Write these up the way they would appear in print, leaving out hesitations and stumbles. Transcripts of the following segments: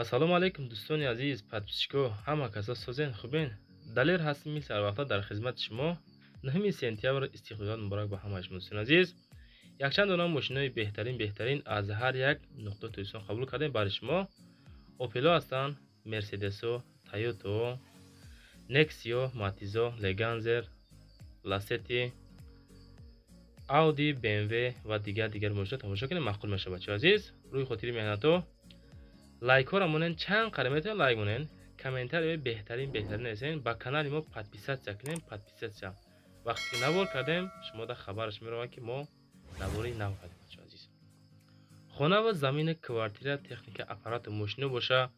ассалому алайкум дӯстони азиз, подписчико ҳама каса созен хубен. Далер ҳастим мисли ҳар вақта дар хизмати шумо. 9 сентябр истиқлолият муборак ба ҳамаи шумо дӯстони азиз. Якчанд дона мошинои беҳтарин аз ҳар як нуқтаи Tojikiston қабул кардем барои шумо. Opelо ҳастанд, Mercedes-о, Toyota, Nexio, Matiz-о, Leganzer, Lacetti, Audi, BMW ва дигар мошино тамошо кунем. маъқул мешавад бачаҳои азиз. рӯи хотири меҳнато лайкҳоро монен чанд қадам метавон лайк монен, комментарияи беҳтарин несен, ба канали мо подписатсия кунем, подписатсия. Вақте ки навор кардем, шумо да хабараш меравад ки мо навори нав кардем бачаҳои азиз. хона ва замини квартира, техника, аппарату мошино боша,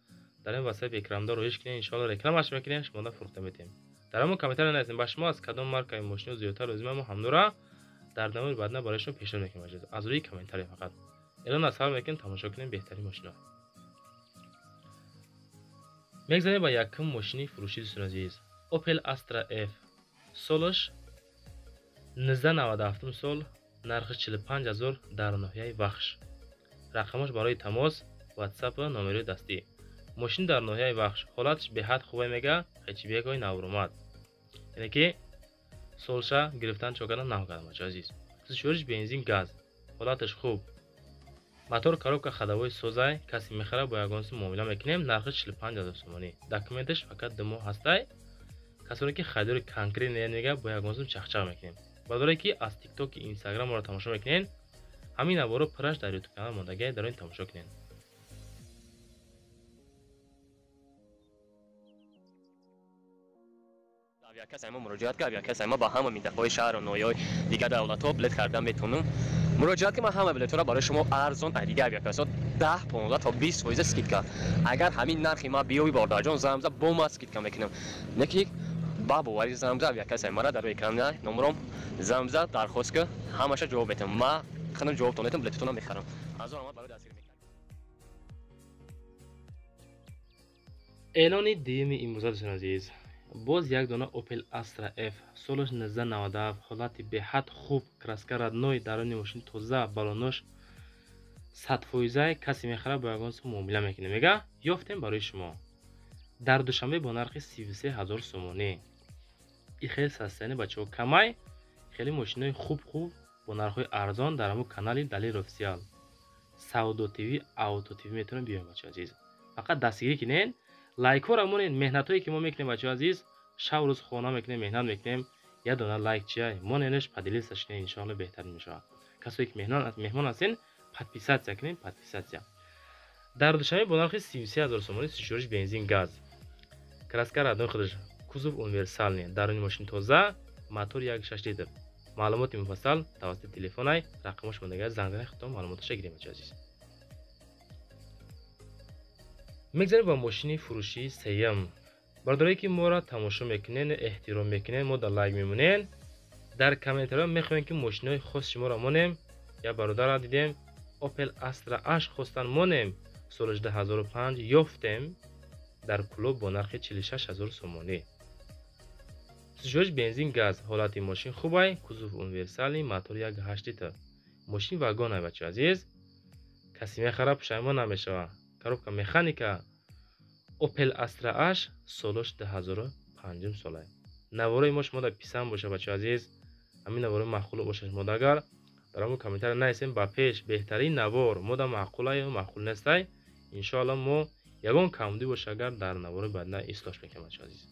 дар ин васаи экранда роиш кунем, иншоалло рекламаш мекунем, шумо да фурӯхта метем. дар ҳамон комментария нависем ба шумо аз кадом маркаи мошино зиёдтар лозима, мо ҳамдура дар навори баъдна барои шумо пешниҳод мекунем бачаҳои азиз. аз рӯи комментария фақат эълон аз ҳар мекунем, тамошо кунем беҳтарин мошино. мегзарем ба якум мошини фурӯшӣ дӯстони азиз. Opel Astra F, солаш 1997 сол, нархи 45000 дар ноҳияи Вахш. рақамаш барои тамос WhatsApp ва номерои дастӣ. мошин дар ноҳияи Вахш, ҳолаташ беҳад хубе мега, ҳечи бекои навромад. яъне ки солша гирифтан чокардан навкардан бачаҳои азиз. сӯзишвориш бензин газ, ҳолаташ хуб. мотор коробка ходовой созай, каси мехара бо ягон сум муомила мекунем, нархи 45000 сомонӣ. документаш фақат 2 моҳ ҳастай. касоне ки харидори конкрет мега бо ягон сум чахчақ мекунем. бадоре ки аз TikTok, Instagram ро тамошо мекунен, ҳамин наворо пураш дар YouTube канал мондагӣ, дар он тамошо кунен. авиакасаи мо муроҷиат кард, авиакасаи мо ба ҳама минтақаҳои шаҳру ноҳияҳои дигар давлатҳо билет кардан метавонем. муроҷиат ки ма ҳама билетҳоро барои шумо арзон, дига авиакасот 10-15 та 20% скидка. агар ҳамин нархи ма биёви бордарҷон замза бо ма скидка мекунам. неки ба бовари замза авиакасаи мара дар экрана номром замза дархост ки ҳамаша ҷавоб метам. ма худам ҷавобтон метам, билетатонам мехарам. азор омад барои дастгирӣ мекардам. эълони дуюми имрӯза дӯстони азиз. боз як дона Opel Astra F, солаш 1997, ҳолати беҳад хуб, краска радной, дарони мошин тоза, балонош 100%, каси мехара бо ягон сум муомила мекуне. мега ёфтем барои шумо дар душанбе бо нархи 33000 сомонӣ. ин хеле састаине бачаҳо, камай хеле мошинои хуб бо нархҳои арзон дар ҳамон канали Далер офисиал Саудо ТВ, Авто ТВ метавонем биёем бачаҳои азиз. фақат дастгирӣ кунен, лайкҳоро монен, меҳнатое ки мо мекунем бачаҳои азиз, шаб рӯз хона мекунем, меҳнат мекунем, як дона лайк чиай моненеш падилисташ кунем, иншоалло беҳтарин мешавад. касое ки меҳмон ҳастен, подписатсия кунем, подписатсия. дар душанбе бо нархи 33000 сомонӣ, сӯзишвориш бензин газ, краска радной худаш, кузов универсални, дарони мошин тоза, мотор 1.6 литр. маълумоти муфассал тавассути телефонай рақамаш мондагӣ занг занед, худто маълумоташа гирем бачаҳои азиз. мегзарем ба мошини фурӯшии сеюм. бардорае ки моро тамошо мекунен, эҳтиром мекунен, мо дар лайк мемонен, дар комментариҳо мехоҳем ки мошинои хос шуморо монем. як бародарро дидем Opel Astra H хостан монем, соли 2005 ёфтем дар клуб бо нархи 46000 сомонӣ. сӯзишвориш бензин газ, ҳолати мошин хубай, кузов универсални, мотор 1.8 литр. мошин вагонай бачаҳои азиз, каси мехара пушаймон намешавад. коробка механика, Opel Astra H, солаш 2005 солай. навораи мо шумо да писанд боша бачаҳои азиз, ҳамин навораи маъқул боша шумо дагар дар ҳамон комментария нависем ба пеш беҳтарин навор мода маъқулай ё маъқул нестай, иншоалло мо ягон камбудӣ боша агар дар навори баъдна ислоҳш мекунем бачаҳои азиз.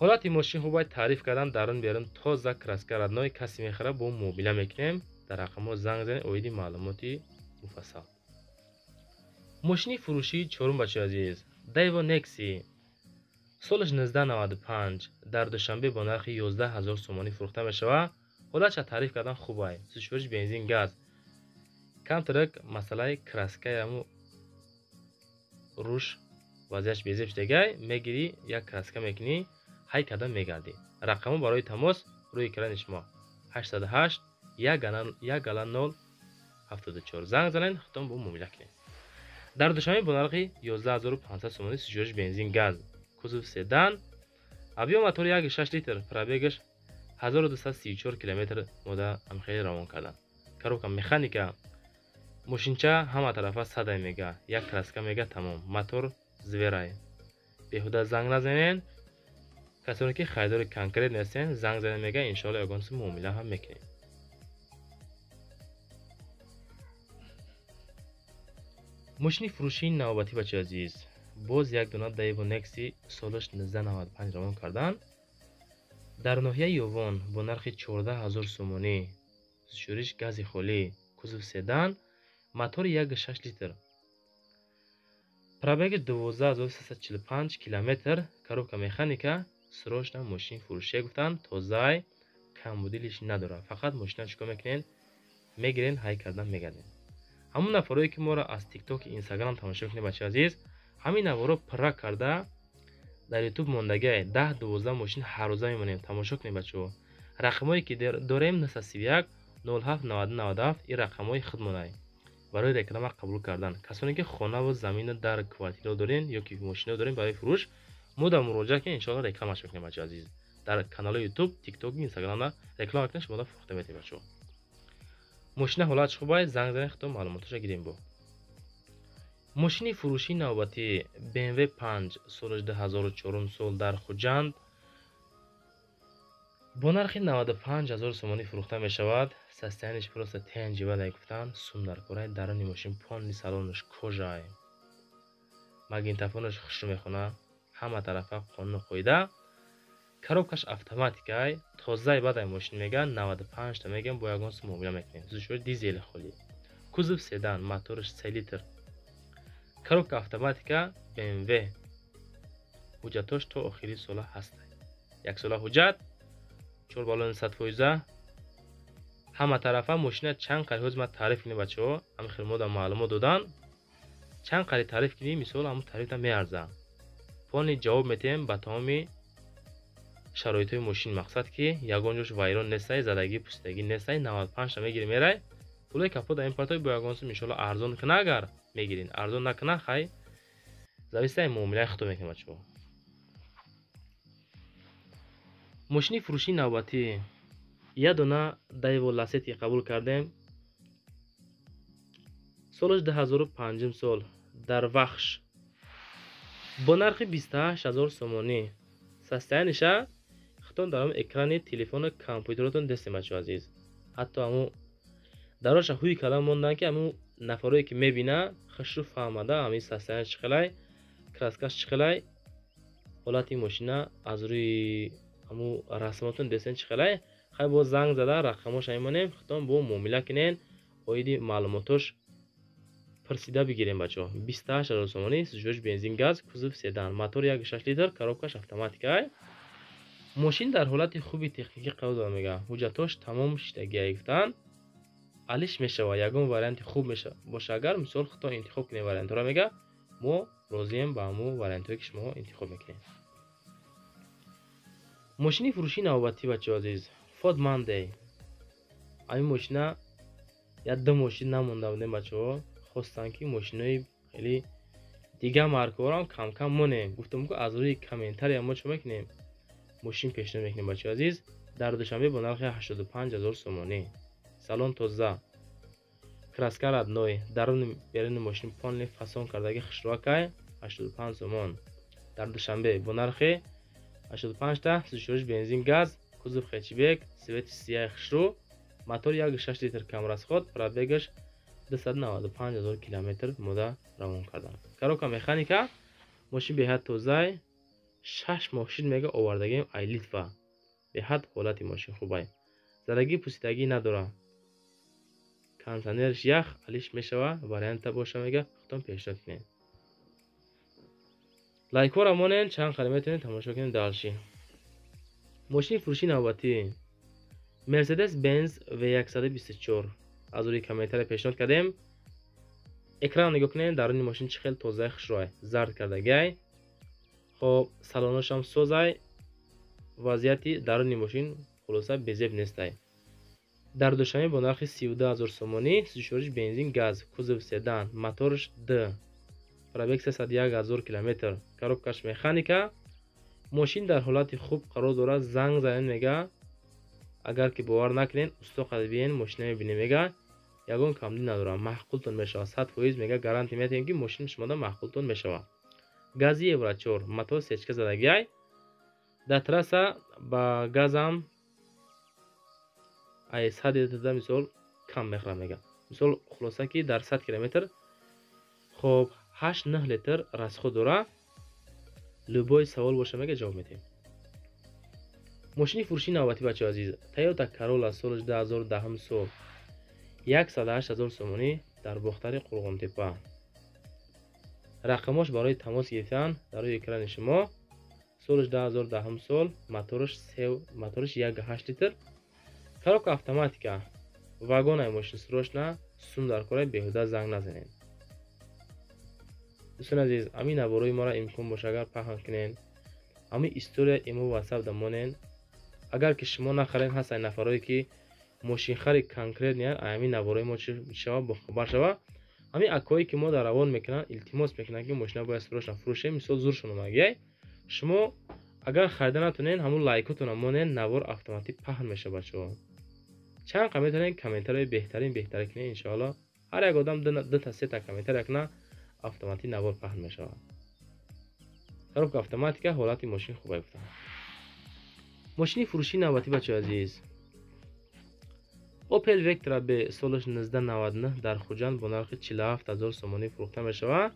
ҳолати мошин хубай, таъриф кардан дар он биёрем тоза, краска радной, каси мехара бо муомила мекунем, дар рақамҳо занг занед, оиди маълумоти муфассал. мошини фурӯшии чорум бачаҳои азиз, Daewoo Nexi, солаш 1995, дар душанбе бо нархи 11000 сомонӣ фурӯхта мешавад. ҳолатша таъриф кардан хубай, сӯзишвориш бензин газ, камтарак масъалаи краскаяму руш вазъияш безеб шудагай, мегирӣ як краска мекунӣ, ҳай карда мегардӣ. рақамҳо барои тамос рӯи экрани шумо 808 10074 занг занед, худтон бо муомила кунед. дар душанбе бо нархи 11500 сомонӣ, сӯзишвориш бензин газ, кузов седан, авио мотор 1.6 литр, пробегаш 1234 км мода амхели равон кардан. коробка механика, мошинча ҳама тарафа садай мега, як краска мега тамом, мотор зверай. беҳуда занг назанен, касоне ки харидори конкрет нестен, занг занен мега, иншоалло ягонси муомила ҳам мекунем. мошини фурӯшии навбатӣ бачаи азиз, боз як дона Daewoo Nexi солаш 1995 равон кардан. дар ноҳияи Ёвон бо нархи 14000 сомонӣ, шӯриш гази холӣ, кузов седан, мотори 1.6 литр, пробеги 12345 километр, коробка механика, срочна мошини фурӯшие гуфтан, тозай, камбудилиш надора. Фақат мошина чико мекунен, мегирен, ҳай кардан мегарден. ҳамон нафарое ки моро аз TikTok и Instagram тамошо мекунед бачаи азиз, ҳамин наворо пирра карда дар YouTube мондагиай 10-12 мошин ҳар рӯза мемонем, тамошо кунед бачаҳо. рақамҳое ки дорем 931 07 ин рақамҳои худмонай барои реклама қабул кардан. касоне ки хонаву замина дар квартира дорен ё ки мошина дорен барои фурӯш, мо дар муроҷиат ки иншоалло рекламаш мекунем бачаҳо азиз. дар канали YouTube, TikTok, Instagram реклама мекунем, шумо фурӯхта метавонед бачаҳо. мошина ҳолатш хубай, занг занед, худо маълумоташа гирем бо. мошини фурӯшии навбатӣ BMW 5 солаш 2004 сол дар Хуҷанд бо нархи 95000 сомонӣ фурӯхта мешавад. состояниш просто тенҷивадай гуфтан, сундаркораи даруни мошин, понли салонаш кожаи, магнитофонаш хушрӯ мехона, ҳама тарафа қонуну қоида, коробкаш автоматикай, тозаи бадай мошин меган, 95 та меган, бо ягон сум муомила мекунем. зушӯри дизели холӣ, кузов седан, мотораш 3 литр, коробка автоматика, BMW, ҳуҷҷатош то охири сола ҳастай, 1 сола ҳуҷҷат, 4 баллони 100%. ҳама тарафа мошина чанд қари ҳоз ма таъриф кунем бачаҳо, ҳамин хел мода маълумот додан, чанд қари таъриф кунем, мисол ҳамун таърифа меарза. полни ҷавоб метем ба тамоми шароитҳои мошин, мақсад ки ягон ҷош вайрон нестай, задагӣ пусидагӣ нестай, 95 та мегирем мерай. пулои капота импортои бо ягон сум иншоалло арзон куна, агар мегирин, арзон накуна, хай зависаи муомилаи худо мекунем бачаҳо. мошини фурӯшии навбатӣ як дона Daewoo Lacetti қабул кардем, солаш 2005 сол дар Вахш бо нархи 28000 сомонӣ. состояниша хитон дар экрани телефону компютеротон дестем бачаҳо азиз. ҳатто ҳамун дароша ҳуй кардан мондан ки ҳамун нафарое ки мебина хушрӯ фаҳмада ҳамин состояниш чиқилай, краскаш чиқилай, ҳолати мошина аз рӯи ҳамун расмотон дестен чиқилай. хай бо занг зада рақамоша мемонем, хитон бо муомила кунен, оиди маълумотош пирсида бигирем бачаҳо. 28000 сомонӣ, сӯзиш бензин газ, кузов седан, мотор 1.6 литр, коробкаш автоматикай. мошин дар ҳолати хуби техникӣ қарор дорад мега. ҳуҷҷатош тамом шидагиай гуфтан, алиш мешава, ягон варианти хуб меша боша, агар мисол худтон интихоб кунем вариантҳоро мега, мо розием ба ҳамун вариантҳое ки шумо интихоб мекунед. мошини фурӯшии навбатӣ бачаҳо азиз, Ford Monday. ҳамин мошина як ду мошин намонда будем бачаҳо, хостан ки мошинои хеле дига маркаҳоро кам кам монем. гуфтам ки аз рӯи комментария мо чо мекунем, мошин пешниҳод мекунем бачаҳо азиз. дар душанбе бо нархи 85000 сомонӣ, салон тоза, краска радной, даруни беруни мошин понли фасон кардаги хушрӯакай, 85 сомон. дар душанбе бо нархи 85 та, сӯзишвориш бензин газ, кузов хэтчбек, свети сияи хушрӯ, мотор 1.6 литр камрасход, пробегаш 295000 километр мода равон кардан. коробка механика, мошин беҳад тозай, 6 мошин мега овардагием ай Литва. беҳад ҳолати мошин хубай, задагӣ пусидагӣ надора, кондитсионериш ях, алиш мешава, варианта боша мега, худтон пешниҳод кунед. лайкҳоро монен, чанд қари метавонед тамошо кунед далши. мошини фурӯшии навбатӣ Mercedes-Benz V124. аз рӯи комментария пешниҳод кардем. экран нигоҳ кунед, даруни мошин чӣ хел тозаи хушрӯай, зард кардагиай. хоб салоношам созай, вазъияти даруни мошин хулоса безеб нестай. дар душанбе бо нархи 32000 сомонӣ, сӯзишвориш бензин газ, кузов седан, моторш D, пробег 301000 километр, коробкаш механика. мошин дар ҳолати хуб қарор дорад, занг занед мега, агар ки бовар накунед, устоқад биен мошина мебинем мега, ягон камдӣ надорад, маҳқултон мешавад. 100% мега гарантӣ метиҳем ки мошини шумода маҳқултон мешавад. гази евро 4 мотор сечка задагиай дар трасса ба газам ай 100 литр мисол кам мехӯрад мега. мисол хулоса ки дар 100 километр хоб 8-9 литр расход дора. любой савол боша мега ҷавоб медиҳем. мошини фурӯши навбатӣ бачаҳои азиз, Toyota Corolla солаш 2010 сол 108,000 сомонӣ дар бохтари Қурғонтепа. рақамош барои тамос гирифтан дар рӯи экрани шумо. солаш 2010 сол, моториш 1.8 литр, коробка автоматика. вагонаи мошин срочно сум дар кора, беҳуда занг назанед. дӯстон азиз, ами наворои моро имкон боша агар паҳн кунед, ами история имо WhatsApp дамонен. агар ки шумо нахарен, ҳастанд нафарое ки мошинхари конкрет неян, ами наворои мо чӣ шава бохабар шава. ами акои ки мо дар равон мекунанд, илтимос мекунанд ки мошина бояд срочно фурӯшем, мисол зуршон омагиай. шумо агар харида натонен, ҳамун лайкотон монен, навор автоматик паҳн меша бачаҳо. чанд қа метавонед комментарияи беҳтарин кунед. иншоалло ҳар як одам 2-3 та комментария кунад, автоматик навор паҳн мешавад. коробка автоматика, ҳолати мошин хубай гуфтам. мошини фурӯши навбатӣ бачаҳои азиз, Opel Vectra B солаш 1999 дар Хуҷанд бо нархи 47,000 сомонӣ фурӯхта мешавад.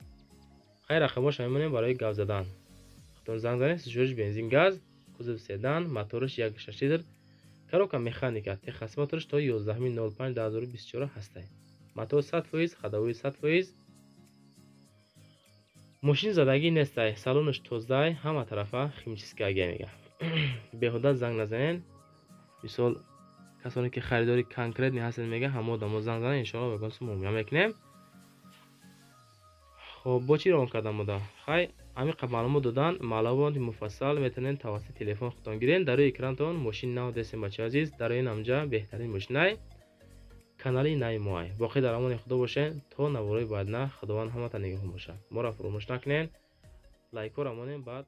хай рақамош мемонем барои гап задан. худтон занг занед. сӯзиш бензин газ, кузов седан, моториш 1.6 литр, коробка механика, техас моториш то 11.05.2024 ҳастай. мотор 100%, ходовой 100%. мошин задагӣ нестай, салониш тозаи, ҳама тарафа химчистка мега. беҳуда занг назанед. мисол касоне ки харидори конкретни ҳастед мега, ҳама одамо занг занед, иншоалло вагонсо муомила мекунем. хоб бо чӣ равон кардам мода? хай ами маълумот додан, маълумоти муфассал метавонед тавассути телефон худтон гиред. дар рӯи экранатон мошини нав дестем бачаҳои азиз. дар ин намҷа беҳтарин мошинай канали нави моай. боқӣ дар амони худо бошед то навораи баъдна. худованд ҳаматон нигоҳон бошад. моро фуромӯш накунед, лайкҳоро монед. баъд